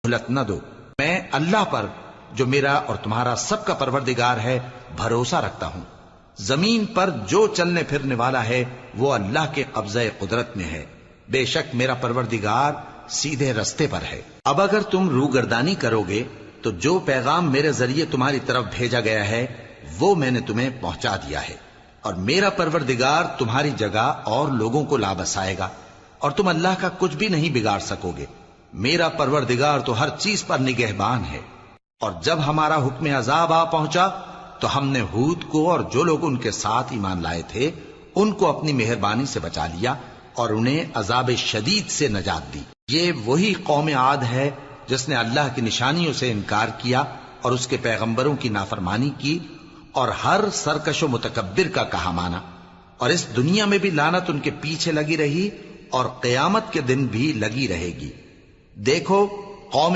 مہلت نہ دو۔ میں اللہ پر جو میرا اور تمہارا سب کا پروردگار ہے بھروسہ رکھتا ہوں۔ زمین پر جو چلنے پھرنے والا ہے وہ اللہ کے قبضہ قدرت میں ہے، بے شک میرا پروردگار سیدھے رستے پر ہے۔ اب اگر تم روگردانی کرو گے تو جو پیغام میرے ذریعے تمہاری طرف بھیجا گیا ہے وہ میں نے تمہیں پہنچا دیا ہے، اور میرا پروردگار تمہاری جگہ اور لوگوں کو لا بسائے گا، اور تم اللہ کا کچھ بھی نہیں بگاڑ سکو گے۔ میرا پروردگار تو ہر چیز پر نگہبان ہے۔ اور جب ہمارا حکم عذاب آ پہنچا تو ہم نے ہود کو اور جو لوگ ان کے ساتھ ایمان لائے تھے ان کو اپنی مہربانی سے بچا لیا اور انہیں عذاب شدید سے نجات دی۔ یہ وہی قوم عاد ہے جس نے اللہ کی نشانیوں سے انکار کیا اور اس کے پیغمبروں کی نافرمانی کی اور ہر سرکش و متکبر کا کہا مانا، اور اس دنیا میں بھی لعنت ان کے پیچھے لگی رہی اور قیامت کے دن بھی لگی رہے گی۔ دیکھو